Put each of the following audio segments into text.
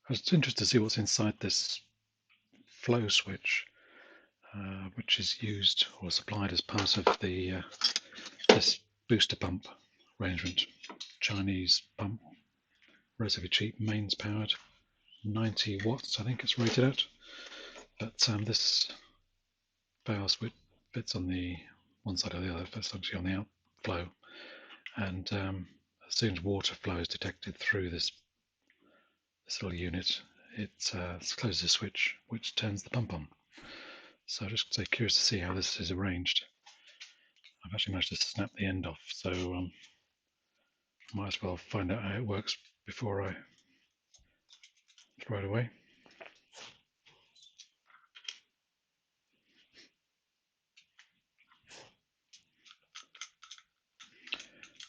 I was interested to see what's inside this flow switch, which is used or supplied as part of the this booster pump arrangement. Chinese pump, relatively cheap, mains powered, 90 watts I think it's rated at. But this valve switch fits on the one side or the other, it's actually on the outflow, and as soon as water flow is detected through this little unit, it closes the switch, which turns the pump on. So I'm just curious to see how this is arranged. I've actually managed to snap the end off, so might as well find out how it works before I throw it away.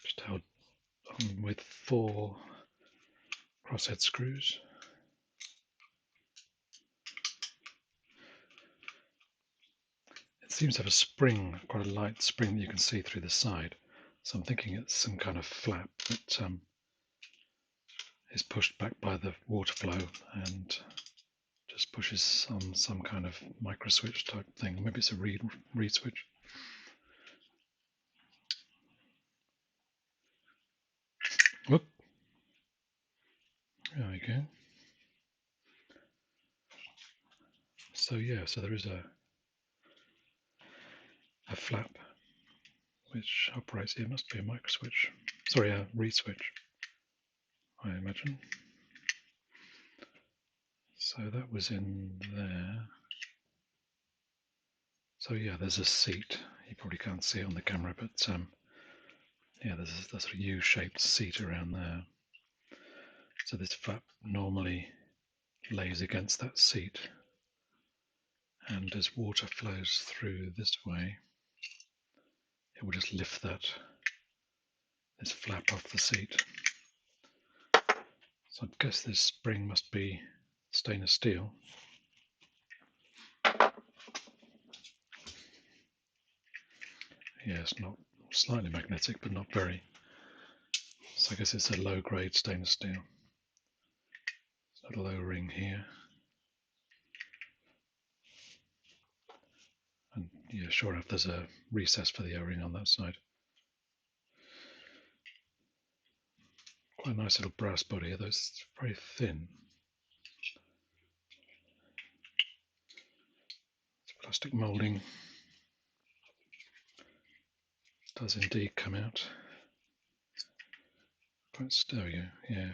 Just held on with 4 crosshead screws. It seems to have a spring, quite a light spring that you can see through the side. So I'm thinking it's some kind of flap that is pushed back by the water flow and just pushes on some kind of micro switch type thing. Maybe it's a reed switch. Whoop. There we go. So yeah, so there is a flap which operates. It must be a micro switch. Sorry, a reed switch, I imagine. So that was in there. So yeah, there's a seat. You probably can't see it on the camera, but yeah, there's a sort of U-shaped seat around there. So this flap normally lays against that seat, and as water flows through this way, it will just lift this flap off the seat. So I guess this spring must be stainless steel. Yeah, it's not slightly magnetic, but not very. So I guess it's a low-grade stainless steel. It's got a low ring here. And yeah, sure enough, there's a recess for the O-ring on that side. Quite a nice little brass body, although it's very thin. It's plastic moulding. It does indeed come out. Quite sturdy, yeah.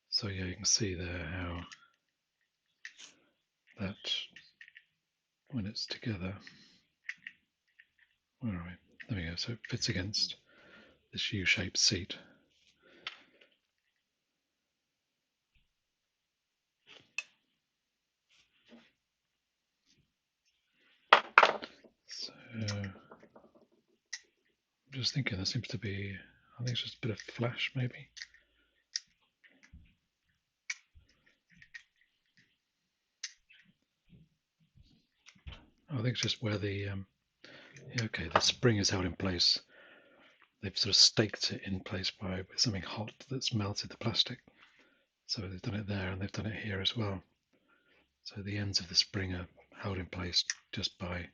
So yeah, you can see there how that, when it's together, where are we? There we go. So it fits against this U-shaped seat. So I'm just thinking there seems to be, I think it's just a bit of flash maybe. I think it's just where the, yeah, okay, the spring is held in place. They've sort of staked it in place with something hot that's melted the plastic. So they've done it there and they've done it here as well. So the ends of the spring are held in place just by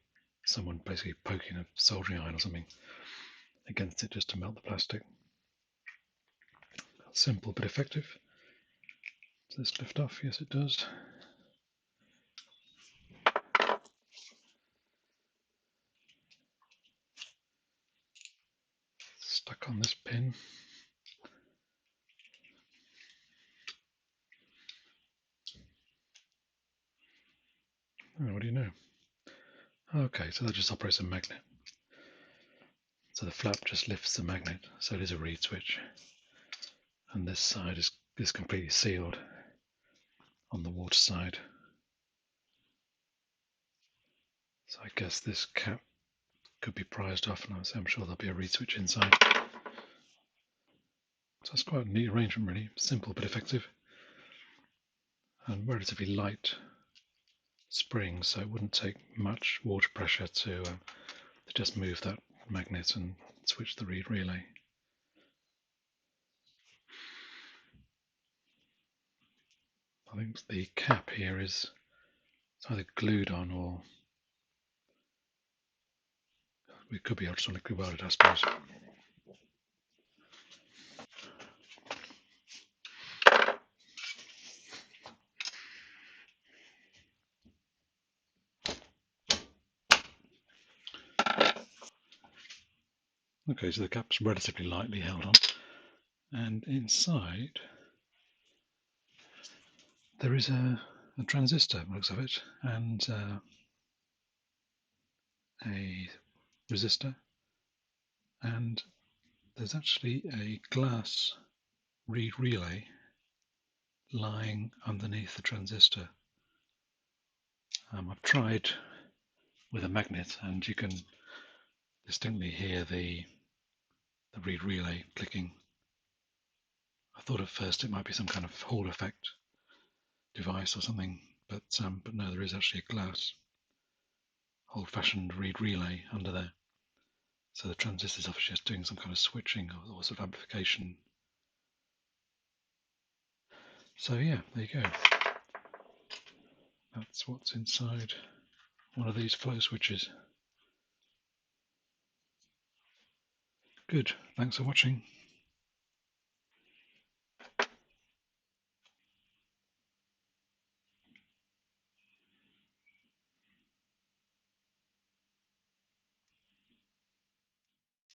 someone basically poking a soldering iron or something against it just to melt the plastic. Simple but effective. Does this lift off? Yes, it does. Stuck on this pin. Oh, what do you know? Okay, so that just operates a magnet. So the flap just lifts the magnet, so it is a reed switch. And this side is completely sealed on the water side. So I guess this cap could be prized off, and I'm sure there'll be a reed switch inside. So it's quite a neat arrangement, really. Simple but effective. And relatively light spring, so it wouldn't take much water pressure to just move that magnet and switch the reed relay. I think the cap here is either glued on or it could be ultrasonically welded, I suppose. Okay, so the cap's relatively lightly held on, and inside there is a transistor, looks of it, and a resistor, and there's actually a glass reed relay lying underneath the transistor. I've tried with a magnet, and you can distinctly hear the reed relay clicking. I thought at first it might be some kind of Hall effect device or something, but no, there is actually a glass old-fashioned reed relay under there. So the transistor's obviously just doing some kind of switching or sort of amplification. So yeah, there you go. That's what's inside one of these flow switches. Good, thanks for watching.